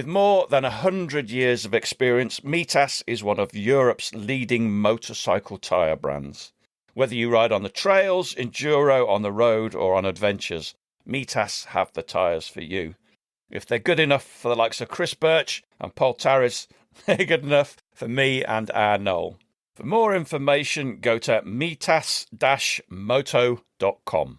With more than 100 years of experience, Mitas is one of Europe's leading motorcycle tyre brands. Whether you ride on the trails, enduro, on the road or on adventures, Mitas have the tyres for you. If they're good enough for the likes of Chris Birch and Paul Tarris, they're good enough for me and our Noel. For more information, go to mitas-moto.com.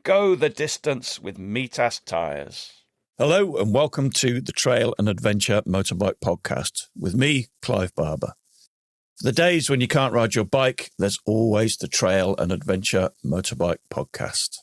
Go the distance with Mitas tyres. Hello and welcome to the Trail and Adventure Motorbike Podcast with me, Clive Barber. For the days when you can't ride your bike, there's always the Trail and Adventure Motorbike Podcast.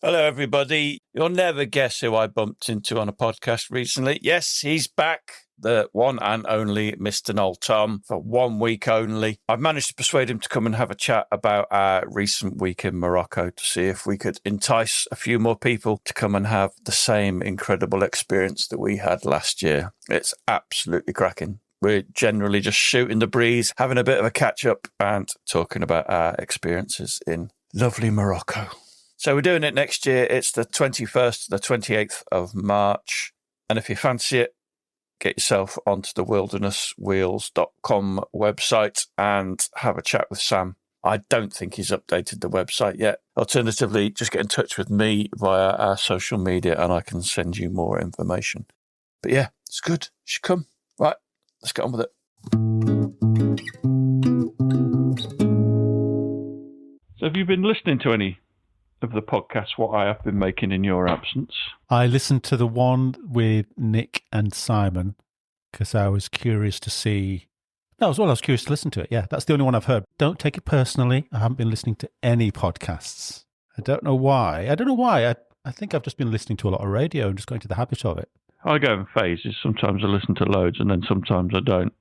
Hello, everybody. You'll never guess who I bumped into on a podcast recently. Yes, he's back. The one and only Mr. Noel Thom for 1 week only. I've managed to persuade him to come and have a chat about our recent week in Morocco to see if we could entice a few more people to come and have the same incredible experience that we had last year. It's absolutely cracking. We're generally just shooting the breeze, having a bit of a catch up and talking about our experiences in lovely Morocco. So we're doing it next year. It's the 21st to the 28th of March. And if you fancy it, get yourself onto the wildernesswheels.com website and have a chat with Sam. I don't think he's updated the website yet. Alternatively, just get in touch with me via our social media and I can send you more information. But yeah, it's good. You should come. Right, let's get on with it. So have you been listening to any of the podcasts what I have been making in your absence? I listened to the one with Nick and Simon because I was curious to see. No, as well, I was curious to listen to it. Yeah, that's the only one I've heard. Don't take it personally. I haven't been listening to any podcasts. I don't know why. I think I've just been listening to a lot of radio and just got into the habit of it. I go in phases. Sometimes I listen to loads and then sometimes I don't.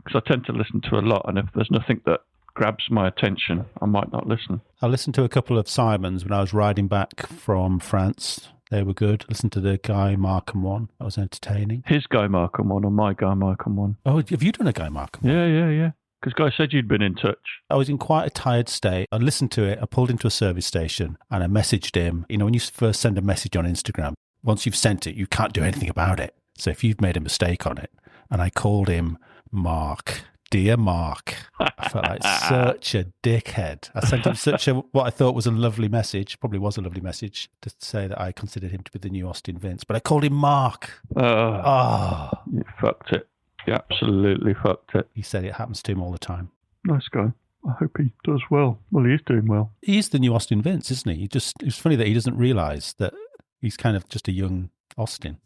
Because I tend to listen to a lot, and if there's nothing that grabs my attention, I might not listen. I listened to a couple of Simons when I was riding back from France. They were good. Listened to the Guy Markham one. That was entertaining. His Guy Markham one or my Guy Markham one? Oh, have you done a Guy Markham one? Yeah. Because Guy said you'd been in touch. I was in quite a tired state. I listened to it. I pulled into a service station and I messaged him. You know, when you first send a message on Instagram, once you've sent it, you can't do anything about it. So if you've made a mistake on it, and I called him Mark. Dear Mark, I felt like such a dickhead. I sent him what I thought was a lovely message, probably was a lovely message, to say that I considered him to be the new Austin Vince, but I called him Mark. You fucked it. You absolutely fucked it. He said it happens to him all the time. Nice guy. I hope he does well. Well, he is doing well. He's the new Austin Vince, isn't he? It's funny that he doesn't realise that he's kind of just a young Austin.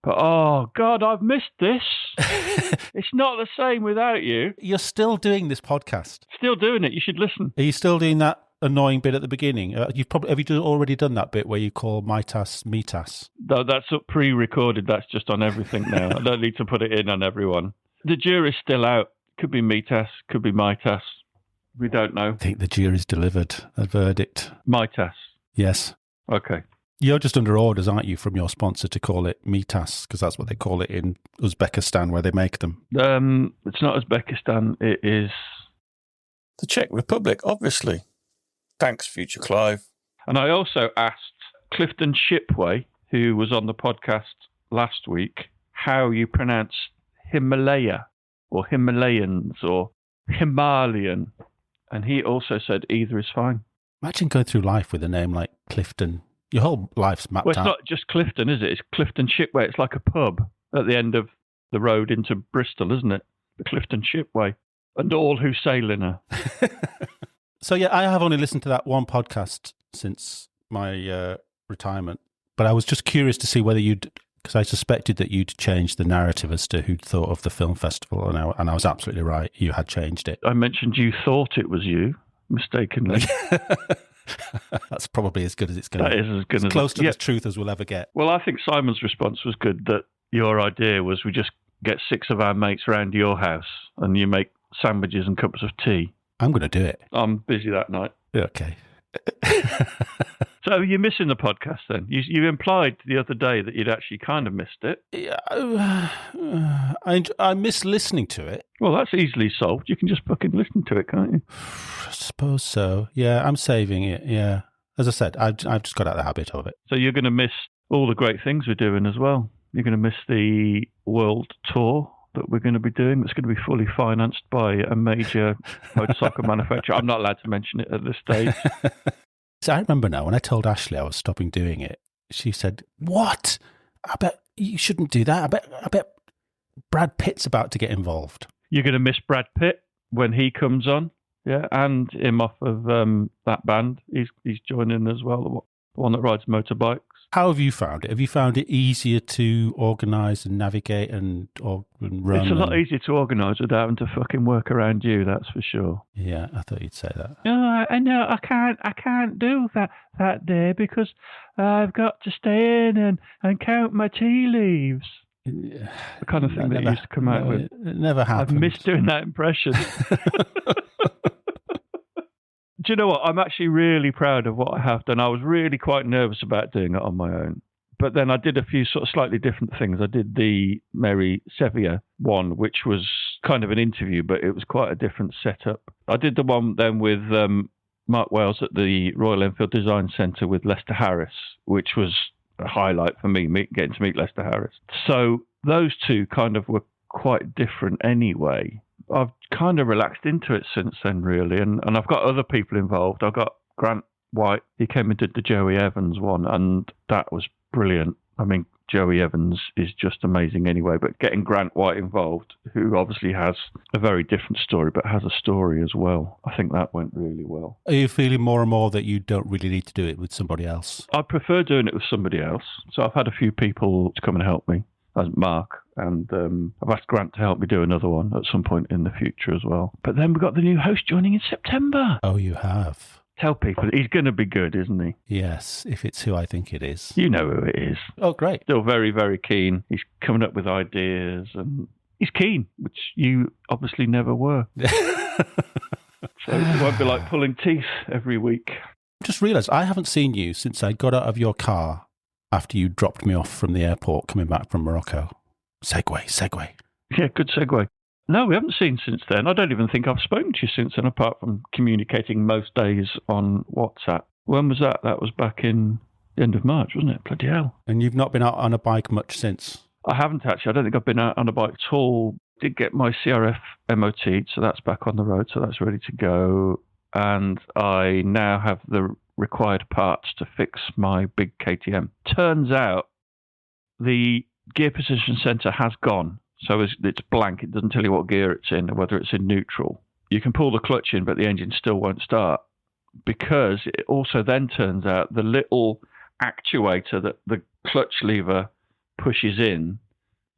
But, oh, God, I've missed this. It's not the same without you. You're still doing this podcast. Still doing it. You should listen. Are you still doing that annoying bit at the beginning? Have you already done that bit where you call Mitas Mitas? No, that's pre-recorded. That's just on everything now. I don't need to put it in on everyone. The jury's still out. Could be Mitas, could be Mitas. We don't know. I think the jury's delivered a verdict. Mitas? Yes. Okay. You're just under orders, aren't you, from your sponsor to call it Mitas, because that's what they call it in Uzbekistan where they make them. It's not Uzbekistan, it is The Czech Republic, obviously. Thanks, future Clive. And I also asked Clifton Shipway, who was on the podcast last week, how you pronounce Himalaya or Himalayans or Himalayan. And he also said either is fine. Imagine going through life with a name like Clifton. Your whole life's mapped out. Well, it's not just Clifton, is it? It's Clifton Shipway. It's like a pub at the end of the road into Bristol, isn't it? The Clifton Shipway. And all who sail in her. So, yeah, I have only listened to that one podcast since my retirement. But I was just curious to see whether because I suspected that you'd changed the narrative as to who'd thought of the film festival. And I was absolutely right. You had changed it. I mentioned you thought it was you, mistakenly. That's probably as good as it's going to be. That is as good as close to the truth as we'll ever get. Well, I think Simon's response was good, that your idea was we just get 6 of our mates round your house and you make sandwiches and cups of tea. I'm going to do it. I'm busy that night. Okay. So are you missing the podcast then? You implied the other day that you'd actually kind of missed it. Yeah, I miss listening to it. Well, that's easily solved. You can just fucking listen to it, can't you? I suppose so. Yeah, I'm saving it. Yeah. As I said, I've just got out of the habit of it. So you're going to miss all the great things we're doing as well. You're going to miss the world tour that we're going to be doing. That's going to be fully financed by a major motorcycle manufacturer. I'm not allowed to mention it at this stage. So I remember now when I told Ashley I was stopping doing it, she said, "What? I bet you shouldn't do that. I bet Brad Pitt's about to get involved." You're going to miss Brad Pitt when he comes on, yeah, and him off of that band. He's joining as well, the one that rides motorbikes. How have you found it? Have you found it easier to organise and navigate and run? It's a lot easier to organise without having to fucking work around you, that's for sure. Yeah, I thought you'd say that. No, I can't do that day because I've got to stay in and count my tea leaves. The kind of thing that you used to come out with. It never happened. I've missed doing that impression. Do you know what? I'm actually really proud of what I have done. I was really quite nervous about doing it on my own. But then I did a few sort of slightly different things. I did the Mary Sevier one, which was kind of an interview, but it was quite a different setup. I did the one then with Mark Wales at the Royal Enfield Design Centre with Lester Harris, which was a highlight for me, getting to meet Lester Harris. So those two kind of were quite different anyway. I've kind of relaxed into it since then, really, and I've got other people involved. I've got Grant White. He came and did the Joey Evans one, and that was brilliant. I mean, Joey Evans is just amazing anyway, but getting Grant White involved, who obviously has a very different story, but has a story as well, I think that went really well. Are you feeling more and more that you don't really need to do it with somebody else? I prefer doing it with somebody else. So I've had a few people to come and help me, as Mark, and I've asked Grant to help me do another one at some point in the future as well. But then we've got the new host joining in September. Oh, you have? Tell people, he's going to be good, isn't he? Yes, if it's who I think it is. You know who it is. Oh, great. Still very, very keen. He's coming up with ideas and he's keen, which you obviously never were. So it won't be like pulling teeth every week. Just realised I haven't seen you since I got out of your car after you dropped me off from the airport coming back from Morocco. Segue. Yeah, good segue. No, we haven't seen since then. I don't even think I've spoken to you since then, apart from communicating most days on WhatsApp. When was that? That was back in the end of March, wasn't it? Bloody hell. And you've not been out on a bike much since? I haven't actually. I don't think I've been out on a bike at all. Did get my CRF MOT'd, so that's back on the road, so that's ready to go. And I now have the required parts to fix my big KTM. Turns out the gear position sensor has gone. So it's blank. It doesn't tell you what gear it's in or whether it's in neutral. You can pull the clutch in, but the engine still won't start, because it also then turns out the little actuator that the clutch lever pushes in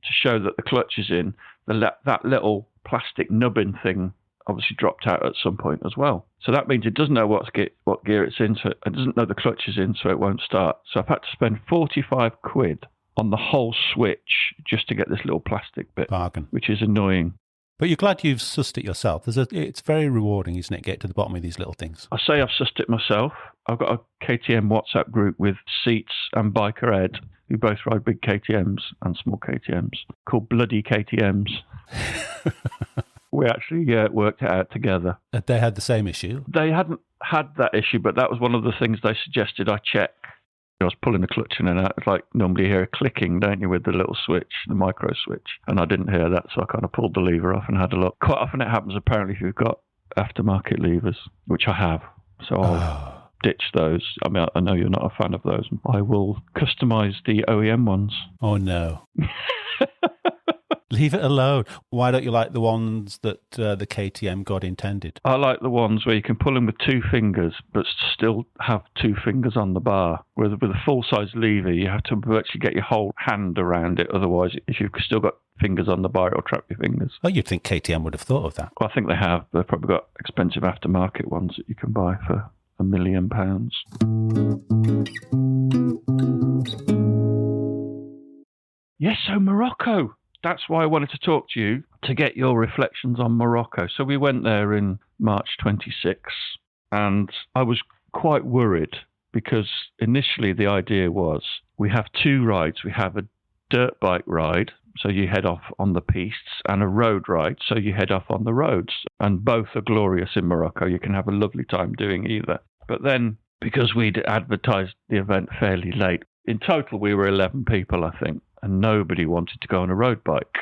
to show that the clutch is in, that little plastic nubbin thing obviously dropped out at some point as well. So that means it doesn't know what gear it's in, so it doesn't know the clutch is in, so it won't start. So I've had to spend 45 quid on the whole switch just to get this little plastic bit. Bargain. Which is annoying. But you're glad you've sussed it yourself. It's very rewarding, isn't it, get to the bottom of these little things? I say I've sussed it myself. I've got a KTM WhatsApp group with Seats and Biker Ed, who both ride big KTMs and small KTMs, called Bloody KTMs. We actually worked it out together. They had the same issue? They hadn't had that issue, but that was one of the things they suggested I check. I was pulling the clutch in and out. It's like normally you hear a clicking, don't you, with the little switch, the micro switch. And I didn't hear that, so I kind of pulled the lever off and had a look. Quite often it happens, apparently, if you've got aftermarket levers, which I have. So I'll ditch those. I mean, I know you're not a fan of those. I will customize the OEM ones. Oh, no. Leave it alone. Why don't you like the ones that the KTM God intended? I like the ones where you can pull them with two fingers, but still have two fingers on the bar. With a full-size lever, you have to virtually get your whole hand around it. Otherwise, if you've still got fingers on the bar, it'll trap your fingers. Oh, you'd think KTM would have thought of that. Well, I think they have. They've probably got expensive aftermarket ones that you can buy for £1 million. Yes, so Morocco. That's why I wanted to talk to you, to get your reflections on Morocco. So we went there in March 26, and I was quite worried because initially the idea was we have two rides. We have a dirt bike ride, so you head off on the pistes, and a road ride, so you head off on the roads. And both are glorious in Morocco. You can have a lovely time doing either. But then, because we'd advertised the event fairly late, in total we were 11 people, I think, and nobody wanted to go on a road bike.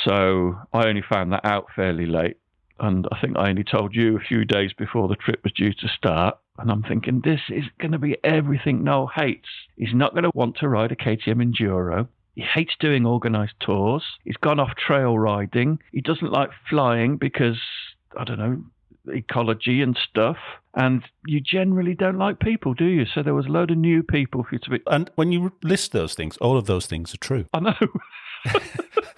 So I only found that out fairly late. And I think I only told you a few days before the trip was due to start. And I'm thinking, this is going to be everything Noel hates. He's not going to want to ride a KTM Enduro. He hates doing organised tours. He's gone off trail riding. He doesn't like flying because, I don't know, ecology and stuff. And you generally don't like people, do you? So there was a load of new people for you to be... And when you list those things, all of those things are true. I know.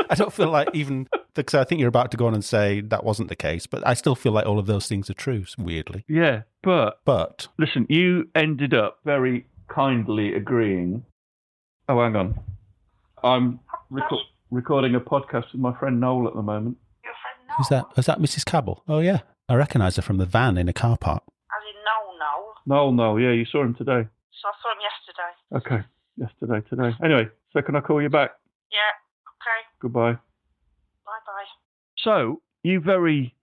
I don't feel like even... Because I think you're about to go on and say that wasn't the case, but I still feel like all of those things are true, weirdly. Yeah, But... Listen, you ended up very kindly agreeing... Oh, hang on. I'm recording a podcast with my friend Noel at the moment. Your friend Noel? Is that Mrs. Cabell? Oh, yeah. I recognise her from the van in a car park. As in Noel? Noel, yeah, you saw him today. So I saw him yesterday. Okay, yesterday, today. Anyway, so can I call you back? Yeah, okay. Goodbye. Bye-bye. So, you very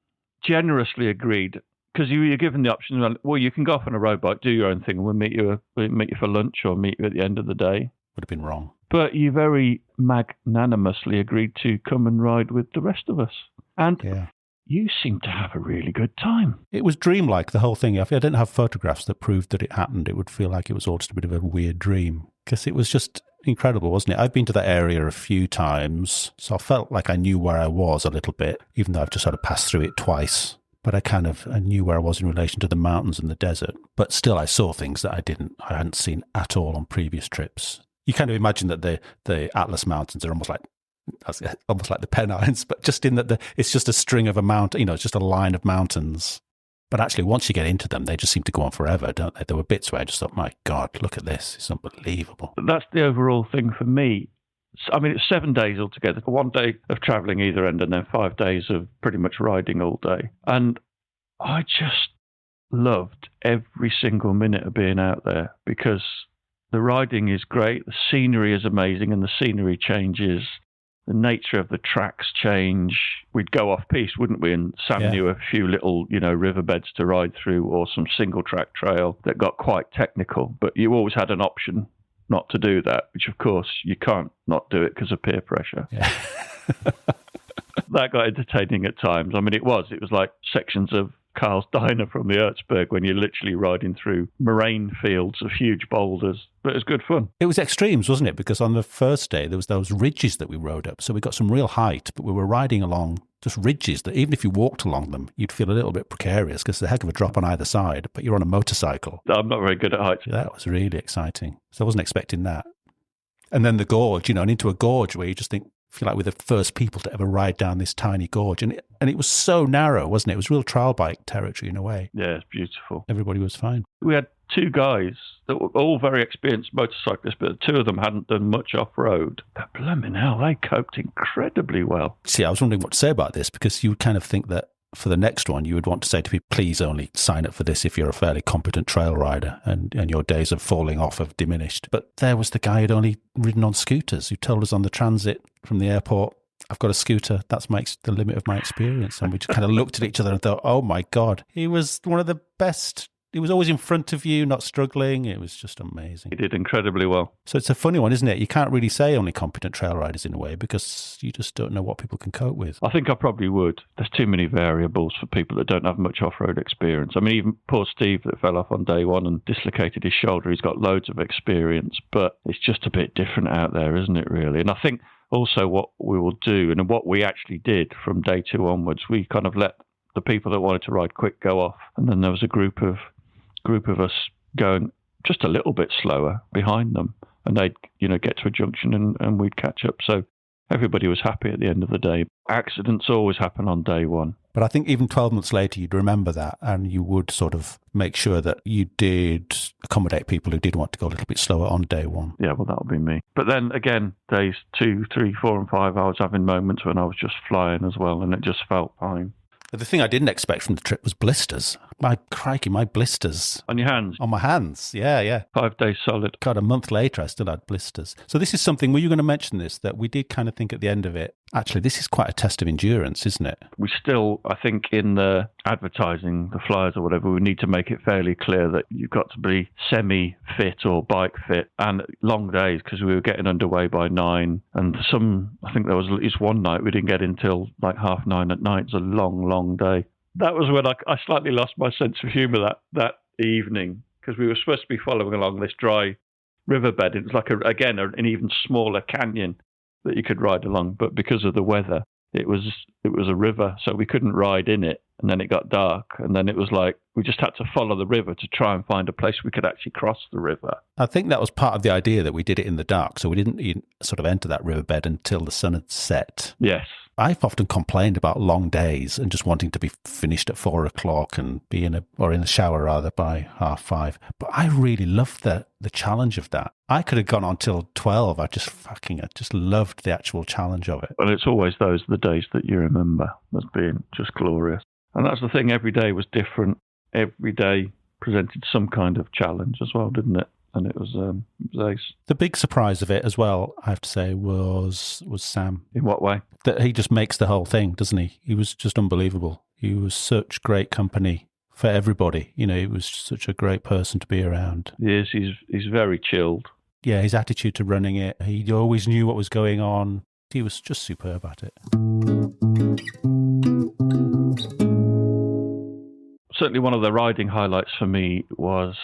generously agreed, because you were given the option, well, you can go off on a road bike, do your own thing, and we'll meet you for lunch or meet you at the end of the day. Would have been wrong. But you very magnanimously agreed to come and ride with the rest of us. And yeah. You seem to have a really good time. It was dreamlike, the whole thing. If I didn't have photographs that proved that it happened, it would feel like it was all just a bit of a weird dream. Because it was just incredible, wasn't it? I've been to that area a few times, so I felt like I knew where I was a little bit, even though I've just sort of passed through it twice. But I knew where I was in relation to the mountains and the desert. But still, I saw things that I hadn't seen at all on previous trips. You kind of imagine that the Atlas Mountains are almost like the Pennines, but just in that it's just a string of a mountain, it's just a line of mountains. But actually, once you get into them, they just seem to go on forever, don't they? There were bits where I just thought, my God, look at this. It's unbelievable. That's the overall thing for me. I mean, it's 7 days altogether. 1 day of travelling either end and then 5 days of pretty much riding all day. And I just loved every single minute of being out there because the riding is great, the scenery is amazing, and the scenery changes. The nature of the tracks change. We'd go off-piste, wouldn't we? And Sam knew a few little, riverbeds to ride through or some single-track trail that got quite technical. But you always had an option not to do that, which, of course, you can't not do it because of peer pressure. Yeah. That got entertaining at times. I mean, it was like sections of Carl's Diner from the Erzberg when you're literally riding through moraine fields of huge boulders. But it was good fun. It was extremes, wasn't it? Because on the first day, there was those ridges that we rode up. So we got some real height, but we were riding along just ridges that even if you walked along them, you'd feel a little bit precarious because there's a heck of a drop on either side, but you're on a motorcycle. I'm not very good at heights. That was really exciting. So I wasn't expecting that. And then the gorge, and into a gorge where you just feel like we're the first people to ever ride down this tiny gorge. And it was so narrow, wasn't it? It was real trial bike territory in a way. Yeah, it's beautiful. Everybody was fine. We had 2 guys that were all very experienced motorcyclists, but 2 of them hadn't done much off-road. But blimmin' hell, they coped incredibly well. See, I was wondering what to say about this because you would kind of think that for the next one, you would want to say to people, please only sign up for this if you're a fairly competent trail rider and your days of falling off have diminished. But there was the guy who'd only ridden on scooters who told us on the transit from the airport, I've got a scooter. That's the limit of my experience. And we just kind of looked at each other and thought, oh my God, he was one of the best. He was always in front of you, not struggling. It was just amazing. He did incredibly well. So it's a funny one, isn't it? You can't really say only competent trail riders in a way because you just don't know what people can cope with. I think I probably would. There's too many variables for people that don't have much off-road experience. I mean, even poor Steve that fell off on day 1 and dislocated his shoulder, he's got loads of experience, but it's just a bit different out there, isn't it, really? And I think also what we will do, and what we actually did from day 2 onwards, we kind of let the people that wanted to ride quick go off, and then there was a group of us going just a little bit slower behind them, and they'd get to a junction and we'd catch up. So everybody was happy at the end of the day. Accidents always happen on day 1. But I think even 12 months later, you'd remember that and you would sort of make sure that you did accommodate people who did want to go a little bit slower on day 1. Yeah, well, that'll be me. But then again, days 2, 3, 4 and 5, I was having moments when I was just flying as well, and it just felt fine. The thing I didn't expect from the trip was blisters. My crikey, my blisters. On your hands? On my hands, yeah. 5 days solid. God, a month later, I still had blisters. So this is something, were you going to mention this, that we did kind of think at the end of it, actually, this is quite a test of endurance, isn't it? We still, I think, in the advertising, the flyers or whatever, we need to make it fairly clear that you've got to be semi-fit or bike fit, and long days, because we were getting underway by 9, and I think there was at least one night we didn't get until like 9:30 at night. It's a long, long day. That was when I slightly lost my sense of humour that evening, because we were supposed to be following along this dry riverbed. It was like, an even smaller canyon that you could ride along. But because of the weather, it was a river, so we couldn't ride in it. And then it got dark. And then it was like we just had to follow the river to try and find a place we could actually cross the river. I think that was part of the idea, that we did it in the dark. So we didn't sort of enter that riverbed until the sun had set. Yes. I've often complained about long days and just wanting to be finished at 4 o'clock and be in the shower rather by 5:30. But I really loved the challenge of that. I could have gone on till 12. I just loved the actual challenge of it. Well, it's always the days that you remember as being just glorious. And that's the thing. Every day was different. Every day presented some kind of challenge as well, didn't it? And it was ace. The big surprise of it as well, I have to say, was Sam. In what way? That he just makes the whole thing, doesn't he? He was just unbelievable. He was such great company for everybody. You know, he was such a great person to be around. He is. He's very chilled. Yeah, his attitude to running it. He always knew what was going on. He was just superb at it. Certainly one of the riding highlights for me was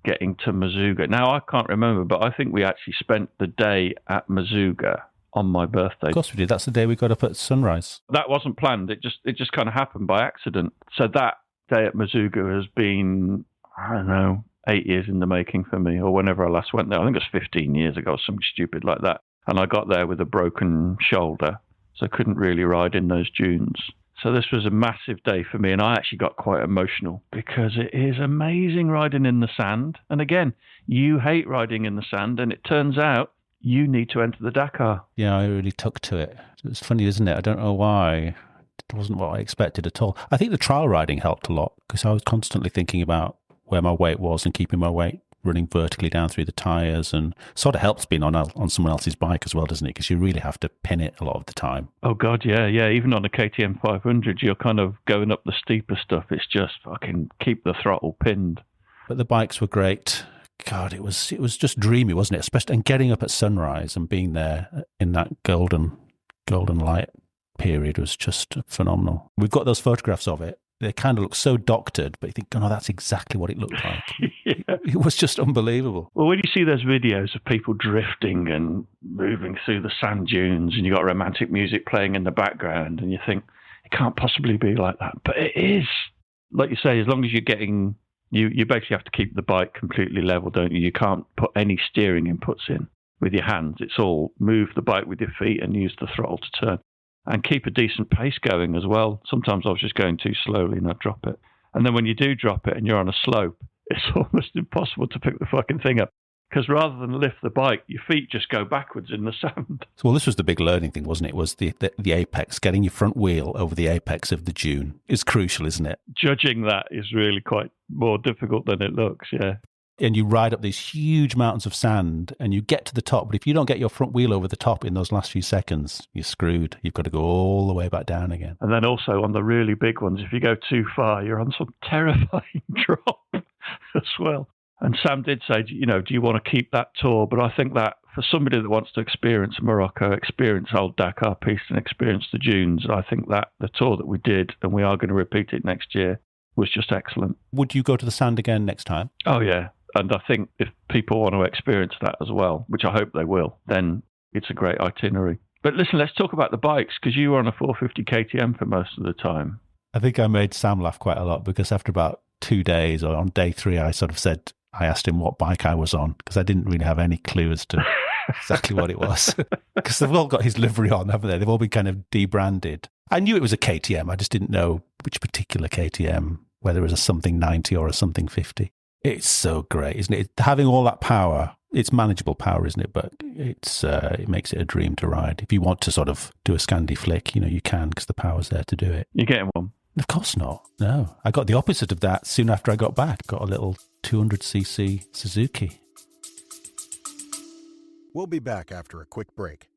getting to Mazuga. Now, I can't remember, but I think we actually spent the day at Mazuga on my birthday. Of course we did. That's the day we got up at sunrise. That wasn't planned. It just kind of happened by accident. So that day at Mazuga has been, I don't know, 8 years in the making for me, or whenever I last went there. I think it was 15 years ago, something stupid like that. And I got there with a broken shoulder, so I couldn't really ride in those dunes. So this was a massive day for me, and I actually got quite emotional because it is amazing riding in the sand. And again, you hate riding in the sand, and it turns out you need to enter the Dakar. Yeah, I really took to it. It's funny, isn't it? I don't know why. It wasn't what I expected at all. I think the trial riding helped a lot because I was constantly thinking about where my weight was and keeping my weight running vertically down through the tyres, and sort of helps being on someone else's bike as well, doesn't it? Because you really have to pin it a lot of the time. Oh, God, yeah. Even on a KTM 500, you're kind of going up the steeper stuff. It's just fucking keep the throttle pinned. But the bikes were great. God, it was just dreamy, wasn't it? Especially, and getting up at sunrise and being there in that golden light period was just phenomenal. We've got those photographs of it. They kind of look so doctored, but you think, oh no, that's exactly what it looked like. Yeah. It was just unbelievable. Well, when you see those videos of people drifting and moving through the sand dunes, and you've got romantic music playing in the background, and you think, it can't possibly be like that. But it is. Like you say, as long as you're getting, you basically have to keep the bike completely level, don't you? You can't put any steering inputs in with your hands. It's all move the bike with your feet and use the throttle to turn. And keep a decent pace going as well. Sometimes I was just going too slowly and I'd drop it. And then when you do drop it and you're on a slope, it's almost impossible to pick the fucking thing up. Because rather than lift the bike, your feet just go backwards in the sand. Well, this was the big learning thing, wasn't it? Was the apex, getting your front wheel over the apex of the dune is crucial, isn't it? Judging that is really quite more difficult than it looks, yeah. And you ride up these huge mountains of sand and you get to the top. But if you don't get your front wheel over the top in those last few seconds, you're screwed. You've got to go all the way back down again. And then also on the really big ones, if you go too far, you're on some terrifying drop as well. And Sam did say, do you want to keep that tour? But I think that for somebody that wants to experience Morocco, experience Old Dakar Piste and experience the dunes, I think that the tour that we did, and we are going to repeat it next year, was just excellent. Would you go to the sand again next time? Oh, yeah. And I think if people want to experience that as well, which I hope they will, then it's a great itinerary. But listen, let's talk about the bikes, because you were on a 450 KTM for most of the time. I think I made Sam laugh quite a lot because after about 2 days, or on day 3, I asked him what bike I was on because I didn't really have any clue as to exactly what it was. Because they've all got his livery on, haven't they? They've all been kind of debranded. I knew it was a KTM. I just didn't know which particular KTM, whether it was a something 90 or a something 50. It's so great, isn't it? Having all that power, it's manageable power, isn't it? But it makes it a dream to ride. If you want to sort of do a Scandi flick, you can because the power's there to do it. You're getting one. Of course not. No. I got the opposite of that soon after I got back. Got a little 200cc Suzuki. We'll be back after a quick break.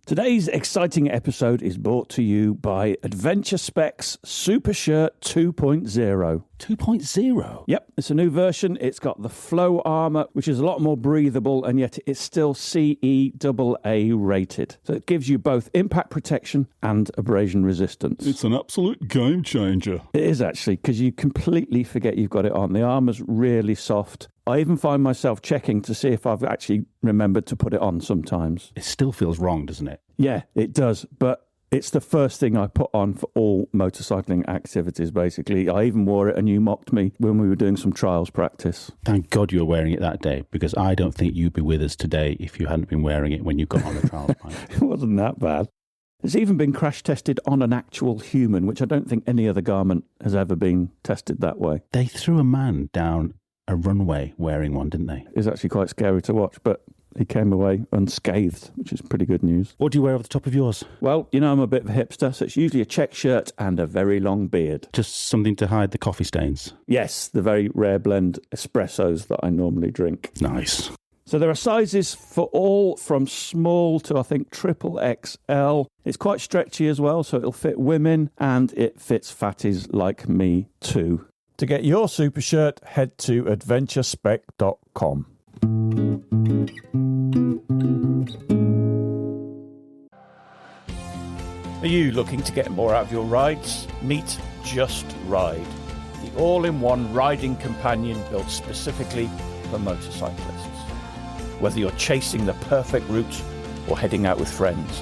Today's exciting episode is brought to you by Adventure Specs Super Shirt 2.0. 2.0? Yep, it's a new version. It's got the flow armour, which is a lot more breathable, and yet it's still CE AA rated. So it gives you both impact protection and abrasion resistance. It's an absolute game changer. It is actually, because you completely forget you've got it on. The armour's really soft. I even find myself checking to see if I've actually remembered to put it on sometimes. It still feels wrong, doesn't it? Yeah, it does. But it's the first thing I put on for all motorcycling activities, basically. I even wore it and you mocked me when we were doing some trials practice. Thank God you were wearing it that day, because I don't think you'd be with us today if you hadn't been wearing it when you got on the trials bike. It wasn't that bad. It's even been crash tested on an actual human, which I don't think any other garment has ever been tested that way. They threw a man down a runway wearing one, didn't they? It's actually quite scary to watch, but he came away unscathed, which is pretty good news. What do you wear over the top of yours? Well, you know I'm a bit of a hipster, so it's usually a check shirt and a very long beard. Just something to hide the coffee stains? Yes, the very rare blend espressos that I normally drink. Nice. So there are sizes for all from small to, I think, triple XL. It's quite stretchy as well, so it'll fit women, and it fits fatties like me too. To get your super shirt, head to adventurespec.com. Are you looking to get more out of your rides? Meet Just Ride, the all-in-one riding companion built specifically for motorcyclists. Whether you're chasing the perfect route or heading out with friends,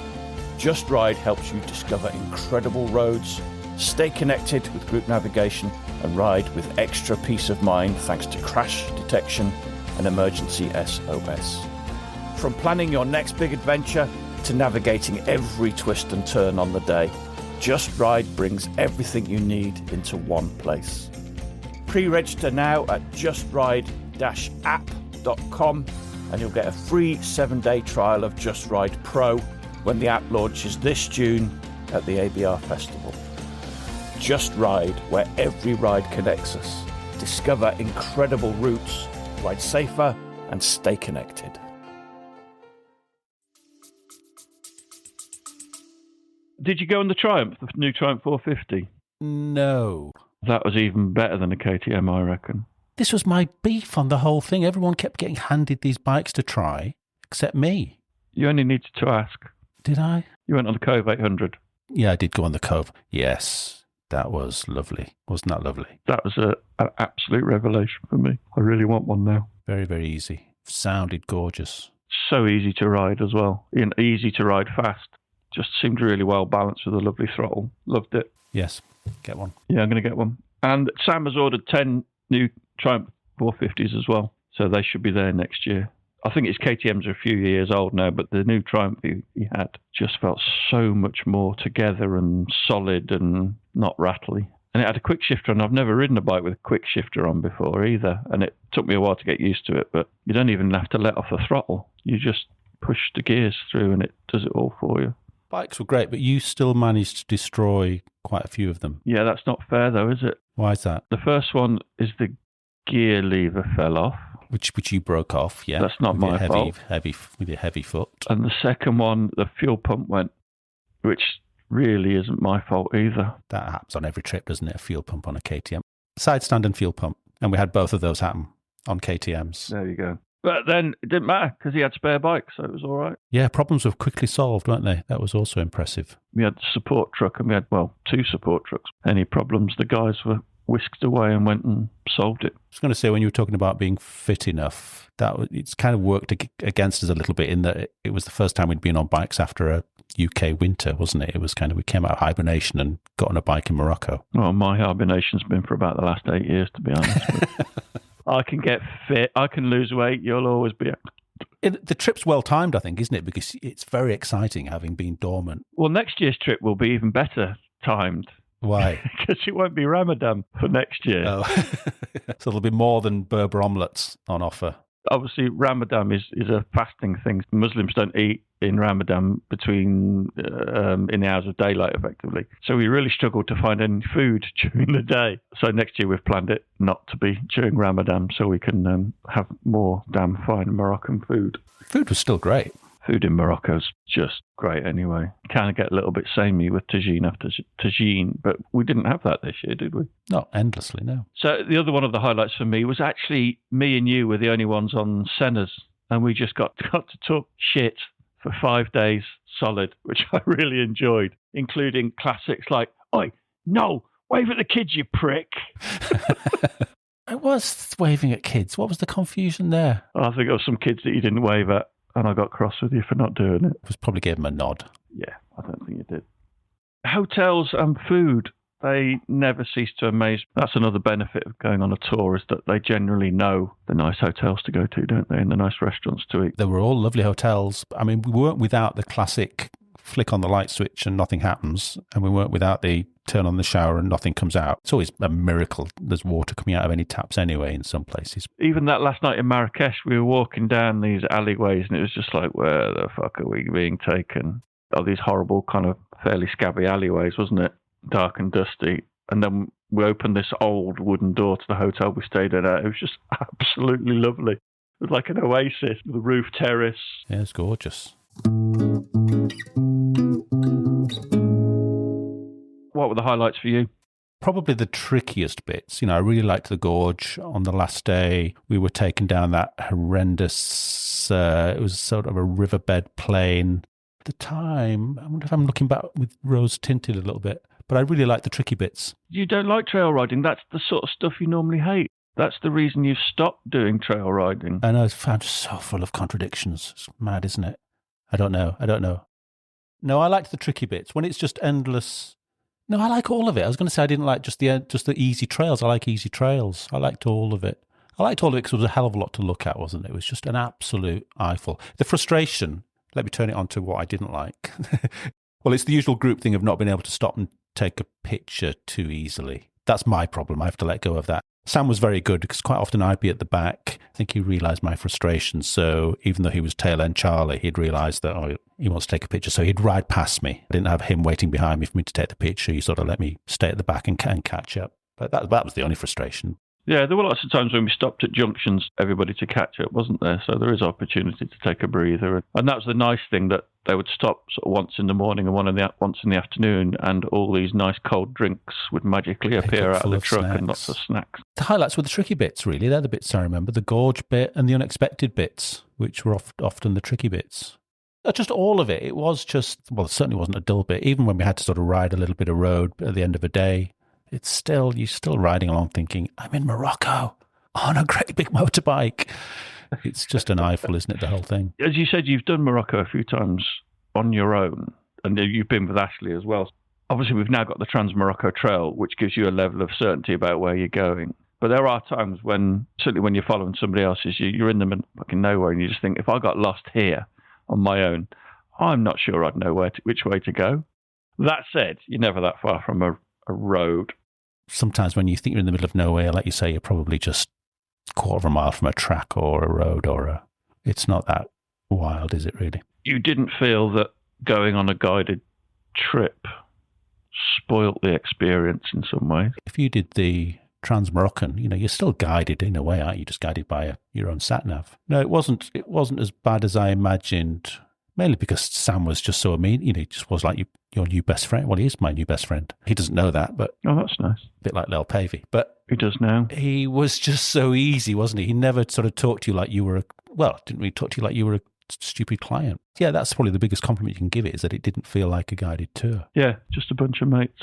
Just Ride helps you discover incredible roads, stay connected with group navigation, and ride with extra peace of mind thanks to crash detection and emergency SOS. From planning your next big adventure to navigating every twist and turn on the day, Just Ride brings everything you need into one place. Pre-register now at justride-app.com and you'll get a free 7-day trial of Just Ride Pro when the app launches this June at the ABR Festival. Just Ride, where every ride connects us. Discover incredible routes, ride safer, and stay connected. Did you go on the Triumph, the new Triumph 450? No. That was even better than a KTM, I reckon. This was my beef on the whole thing. Everyone kept getting handed these bikes to try, except me. You only needed to ask. Did I? You went on the Cove 800. Yeah, I did go on the Cove. Yes. That was lovely. Wasn't that lovely? That was an absolute revelation for me. I really want one now. Very, very easy. Sounded gorgeous. So easy to ride as well. Easy to ride fast. Just seemed really well balanced with a lovely throttle. Loved it. Yes, get one. Yeah, I'm going to get one. And Sam has ordered 10 new Triumph 450s as well. So they should be there next year. I think his KTMs are a few years old now, but the new Triumph he had just felt so much more together and solid and not rattly. And it had a quick shifter, and I've never ridden a bike with a quick shifter on before either. And it took me a while to get used to it, but you don't even have to let off the throttle. You just push the gears through and it does it all for you. Bikes were great, but you still managed to destroy quite a few of them. Yeah, that's not fair though, is it? Why is that? The first one is the gear lever fell off. Which you broke off, yeah. That's not my fault. With your heavy foot. And the second one, the fuel pump went, which really isn't my fault either. That happens on every trip, doesn't it? A fuel pump on a KTM. Side stand and fuel pump. And we had both of those happen on KTMs. There you go. But then it didn't matter because he had spare bikes, so it was all right. Yeah, problems were quickly solved, weren't they? That was also impressive. We had the support truck and we had, 2 support trucks. Any problems, the guys were whisked away and went and solved it. I was going to say, when you were talking about being fit enough, it's kind of worked against us a little bit in that it was the first time we'd been on bikes after a UK winter, wasn't it? It was kind of, we came out of hibernation and got on a bike in Morocco. Well, my hibernation's been for about the last 8 years, to be honest. I can get fit, I can lose weight, you'll always be... The trip's well timed, I think, isn't it? Because it's very exciting having been dormant. Well, next year's trip will be even better timed. Why? Because it won't be Ramadan for next year. Oh. So there'll be more than Berber omelettes on offer. Obviously, Ramadan is a fasting thing. Muslims don't eat in Ramadan between in the hours of daylight, effectively. So we really struggled to find any food during the day. So next year we've planned it not to be during Ramadan, so we can have more damn fine Moroccan food. Food was still great. Food in Morocco's just great anyway. Kind of get a little bit samey with tagine after tagine, but we didn't have that this year, did we? Not endlessly, no. So the other one of the highlights for me was actually me and you were the only ones on Senna's, and we just got to talk shit for 5 days solid, which I really enjoyed, including classics like, "Oi, no, wave at the kids, you prick." I was waving at kids. What was the confusion there? I think it was some kids that you didn't wave at, and I got cross with you for not doing it. I was probably gave them a nod. Yeah, I don't think you did. Hotels and food, they never cease to amaze. That's another benefit of going on a tour, is that they generally know the nice hotels to go to, don't they, and the nice restaurants to eat. They were all lovely hotels. I mean, we weren't without the classic flick on the light switch and nothing happens, and we weren't without the turn on the shower and nothing comes out. It's always a miracle there's water coming out of any taps anyway in some places. Even that last night in Marrakesh, we were walking down these alleyways and it was just like, where the fuck are we being taken? Oh, these horrible kind of fairly scabby alleyways, wasn't it? Dark and dusty. And then we opened this old wooden door to the hotel we stayed at. It was just absolutely lovely. It was like an oasis with a roof terrace. Yeah, it's gorgeous. What were the highlights for you? Probably the trickiest bits. You know, I really liked the gorge. On the last day, we were taken down that horrendous, it was sort of a riverbed plain. At the time, I wonder if I'm looking back with rose tinted a little bit, but I really liked the tricky bits. You don't like trail riding. That's the sort of stuff you normally hate. That's the reason you've stopped doing trail riding. And I found so full of contradictions. It's mad, isn't it? I don't know. No, I liked the tricky bits. When it's just endless. No, I like all of it. I was going to say I didn't like just the easy trails. I like easy trails. I liked all of it. I liked all of it because it was a hell of a lot to look at, wasn't it? It was just an absolute eyeful. The frustration, let me turn it on to what I didn't like. Well, it's the usual group thing of not being able to stop and take a picture too easily. That's my problem. I have to let go of that. Sam was very good because quite often I'd be at the back. I think he realised my frustration. So even though he was tail end Charlie, he'd realised that he wants to take a picture. So he'd ride past me. I didn't have him waiting behind me for me to take the picture. He sort of let me stay at the back and catch up. But that was the only frustration. Yeah, there were lots of times when we stopped at junctions, everybody to catch up, wasn't there? So there is opportunity to take a breather. And that was the nice thing, that they would stop sort of once in the morning and once in the afternoon, and all these nice cold drinks would magically appear out of the truck and lots of snacks. The highlights were the tricky bits, really. They're the bits I remember. The gorge bit and the unexpected bits, which were often the tricky bits. Just all of it. It was just, well, it certainly wasn't a dull bit. Even when we had to sort of ride a little bit of road at the end of a day, you're still riding along thinking, I'm in Morocco on a great big motorbike. It's just an eyeful, isn't it, the whole thing? As you said, you've done Morocco a few times on your own, and you've been with Ashley as well. Obviously, we've now got the Trans-Morocco Trail, which gives you a level of certainty about where you're going. But there are times when, certainly when you're following somebody else's, you're in the middle of fucking nowhere, and you just think, if I got lost here on my own, I'm not sure I'd know which way to go. That said, you're never that far from a road. Sometimes when you think you're in the middle of nowhere, like you say, you're probably just a quarter of a mile from a track or a road it's not that wild, is it really? You didn't feel that going on a guided trip spoilt the experience in some ways? If you did the Trans-Moroccan, you're still guided in a way, aren't you? Just guided by your own sat-nav. No, it wasn't as bad as I imagined, mainly because Sam was just so mean. He just was like your new best friend. Well, he is my new best friend. He doesn't know that, but... Oh, that's nice. A bit like Lel Pavey. But... He does now. He was just so easy, wasn't he? He never sort of talked to you like you were didn't really talk to you like you were a stupid client. Yeah, that's probably the biggest compliment you can give it, is that it didn't feel like a guided tour. Yeah, just a bunch of mates.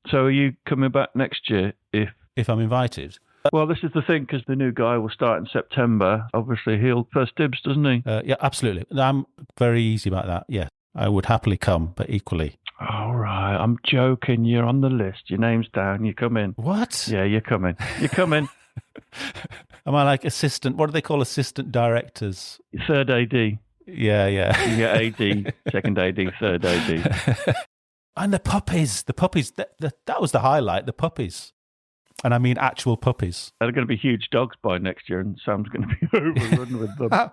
So are you coming back next year if I'm invited? Well, this is the thing, because the new guy will start in September. Obviously, he'll first dibs, doesn't he? Yeah, absolutely. I'm very easy about that, yeah. I would happily come, but equally. All right, I'm joking. You're on the list. Your name's down. You come in. What? Yeah, you're coming. You're coming. Am I like assistant? What do they call assistant directors? Third AD. Yeah. You get AD, second AD, third AD. And the puppies. That was the highlight, the puppies. And I mean actual puppies. They're going to be huge dogs by next year, and Sam's going to be overrun with them.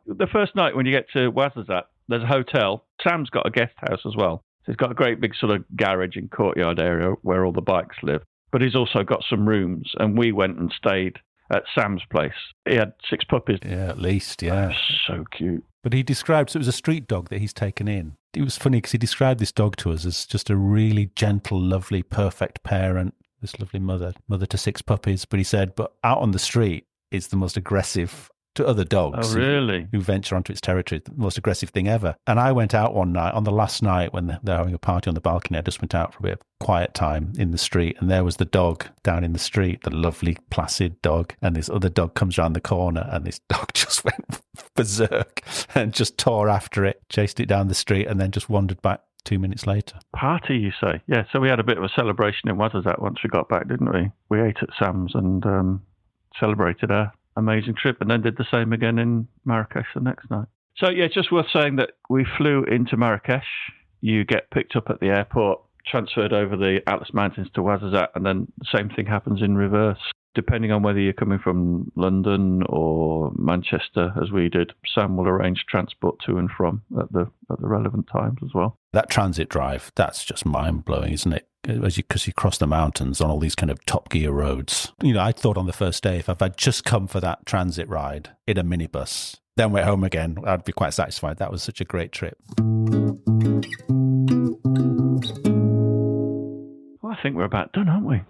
The first night when you get to Ouarzazate, there's a hotel. Sam's got a guest house as well. So he's got a great big sort of garage and courtyard area where all the bikes live. But he's also got some rooms, and we went and stayed at Sam's place. He had 6 puppies. Yeah, at least, yeah. So cute. But he described, so it was a street dog that he's taken in. It was funny because he described this dog to us as just a really gentle, lovely, perfect parent, this lovely mother to 6 puppies. But he said, but out on the street, it's the most aggressive to other dogs. Oh, really? Who venture onto its territory, the most aggressive thing ever. And I went out one night, on the last night when they're having a party on the balcony, I just went out for a bit of quiet time in the street, and there was the dog down in the street, the lovely, placid dog, and this other dog comes around the corner, and this dog just went berserk and just tore after it, chased it down the street, and then just wandered back 2 minutes later. Party, you say? Yeah, so we had a bit of a celebration in Ouarzazate once we got back, didn't we? We ate at Sam's and celebrated our amazing trip, and then did the same again in Marrakesh the next night. So yeah, it's just worth saying that we flew into Marrakesh. You get picked up at the airport, transferred over the Atlas Mountains to Ouarzazate, and then the same thing happens in reverse. Depending on whether you're coming from London or Manchester, as we did, Sam will arrange transport to and from at the relevant times as well. That transit drive, that's just mind-blowing, isn't it? Because you cross the mountains on all these kind of Top Gear roads. You know, I thought on the first day, if I'd just come for that transit ride in a minibus, then went home again, I'd be quite satisfied. That was such a great trip. Well, I think we're about done, aren't we?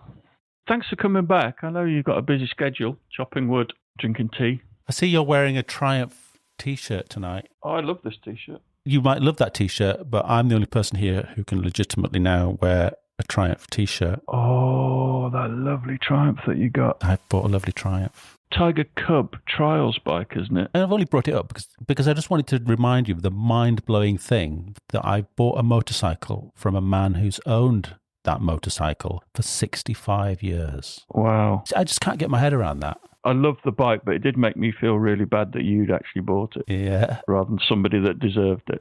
Thanks for coming back. I know you've got a busy schedule, chopping wood, drinking tea. I see you're wearing a Triumph T-shirt tonight. Oh, I love this T-shirt. You might love that T-shirt, but I'm the only person here who can legitimately now wear a Triumph T-shirt. Oh, that lovely Triumph that you got. I bought a lovely Triumph. Tiger Cub Trials bike, isn't it? And I've only brought it up because I just wanted to remind you of the mind-blowing thing that I bought a motorcycle from a man who's owned that motorcycle for 65 years. Wow. I just can't get my head around that. I love the bike, but it did make me feel really bad that you'd actually bought it. Yeah. Rather than somebody that deserved it.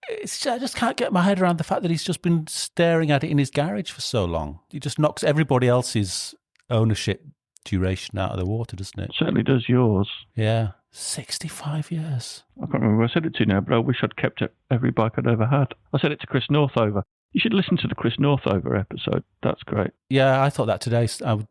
I just can't get my head around the fact that he's just been staring at it in his garage for so long. He just knocks everybody else's ownership duration out of the water, doesn't it? Certainly does yours. Yeah. 65 years. I can't remember who I said it to now, but I wish I'd kept every bike I'd ever had. I said it to Chris Northover. You should listen to the Chris Northover episode. That's great. Yeah, I thought that today.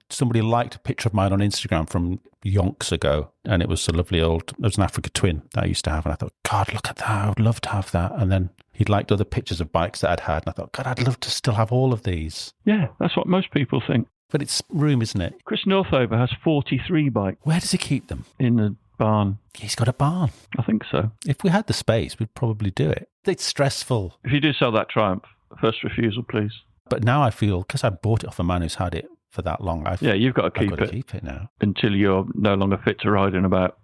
Somebody liked a picture of mine on Instagram from yonks ago, and it was a lovely old, it was an Africa Twin that I used to have, and I thought, God, look at that, I would love to have that. And then he'd liked other pictures of bikes that I'd had, and I thought, God, I'd love to still have all of these. Yeah, that's what most people think. But it's room, isn't it? Chris Northover has 43 bikes. Where does he keep them? In a barn. He's got a barn. I think so. If we had the space, we'd probably do it. It's stressful. If you do sell that Triumph, first refusal, please. But now I feel, because I bought it off a man who's had it for that long, you've got to I've got to keep it now. Until you're no longer fit to ride in about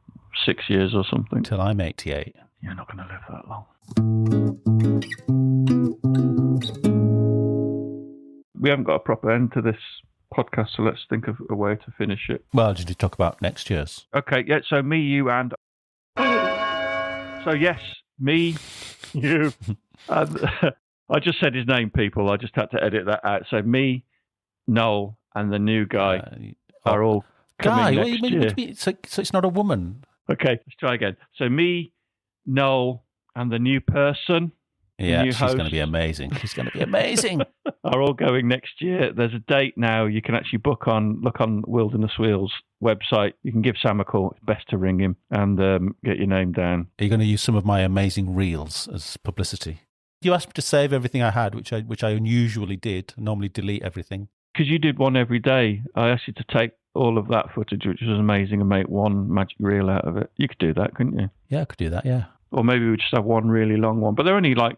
6 years or something. Until I'm 88. You're not going to live that long. We haven't got a proper end to this podcast, so let's think of a way to finish it. Well, did you talk about next year's? Okay, yeah, so me, you, and... So yes, me, you, and... I just said his name, people. I just had to edit that out. So me, Noel, and the new guy are all coming next year. So it's not a woman? Okay, let's try again. So me, Noel, and the new person... Yeah, she's going to be amazing. She's going to be amazing. Are all going next year. There's a date now. You can actually look on Wilderness Wheels website. You can give Sam a call. It's best to ring him and get your name down. Are you going to use some of my amazing reels as publicity? You asked me to save everything I had, which I unusually did. I normally delete everything. Because you did one every day. I asked you to take all of that footage, which was amazing, and make one magic reel out of it. You could do that, couldn't you? Yeah, I could do that, yeah. Or maybe we just have one really long one. But they're only like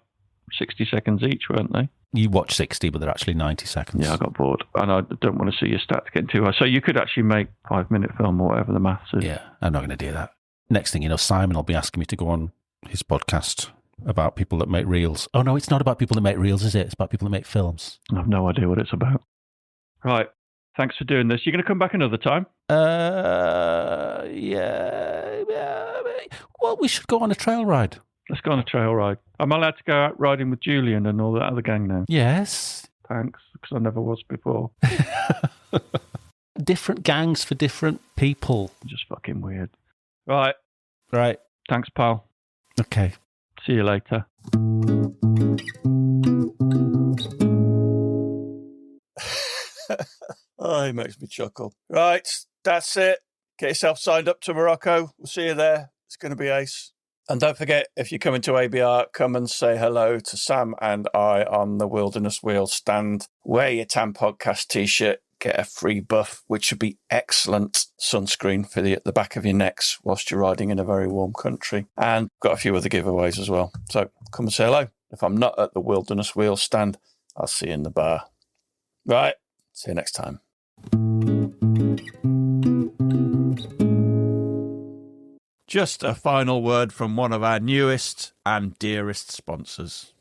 60 seconds each, weren't they? You watch 60, but they're actually 90 seconds. Yeah, I got bored. And I don't want to see your stats getting too high. So you could actually make 5-minute film or whatever the maths is. Yeah, I'm not going to do that. Next thing you know, Simon will be asking me to go on his podcast about people that make reels. Oh, no, it's not about people that make reels, is it? It's about people that make films. I have no idea what it's about. Right. Thanks for doing this. You're going to come back another time? Yeah. Well, we should go on a trail ride. Let's go on a trail ride. Am I allowed to go out riding with Julian and all that other gang now? Yes. Thanks, because I never was before. Different gangs for different people. Just fucking weird. Right. Thanks, pal. Okay. See you later. Oh, he makes me chuckle. Right, that's it. Get yourself signed up to Morocco. We'll see you there. It's going to be ace. And don't forget, if you're coming to ABR, come and say hello to Sam and I on the Wilderness Wheel stand. Wear your TAMP podcast t-shirt. Get a free buff, which should be excellent sunscreen for the back of your necks whilst you're riding in a very warm country. And got a few other giveaways as well. So come and say hello. If I'm not at the Wilderness Wheel stand, I'll see you in the bar. Right. See you next time. Just a final word from one of our newest and dearest sponsors.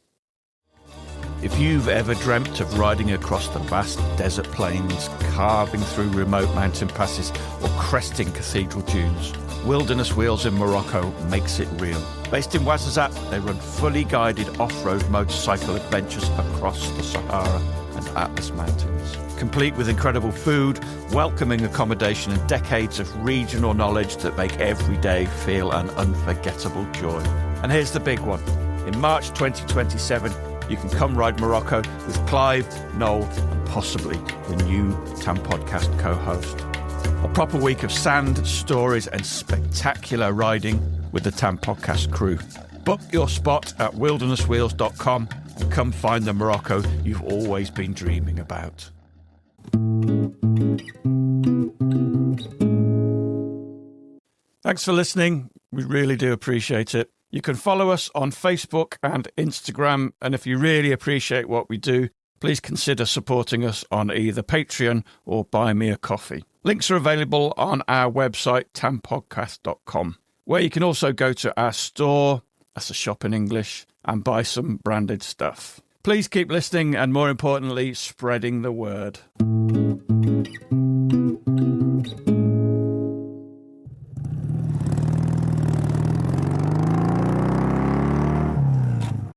If you've ever dreamt of riding across the vast desert plains, carving through remote mountain passes, or cresting cathedral dunes, Wilderness Wheels in Morocco makes it real. Based in Ouarzazate, they run fully guided off-road motorcycle adventures across the Sahara and Atlas Mountains. Complete with incredible food, welcoming accommodation and decades of regional knowledge that make every day feel an unforgettable joy. And here's the big one. In March 2027, you can come ride Morocco with Clive, Noel, and possibly the new TAMP podcast co-host. A proper week of sand, stories, and spectacular riding with the TAMP podcast crew. Book your spot at wildernesswheels.com and come find the Morocco you've always been dreaming about. Thanks for listening. We really do appreciate it. You can follow us on Facebook and Instagram, and if you really appreciate what we do, please consider supporting us on either Patreon or Buy Me a Coffee. Links are available on our website, tampodcast.com, where you can also go to our store, that's a shop in English, and buy some branded stuff. Please keep listening and, more importantly, spreading the word.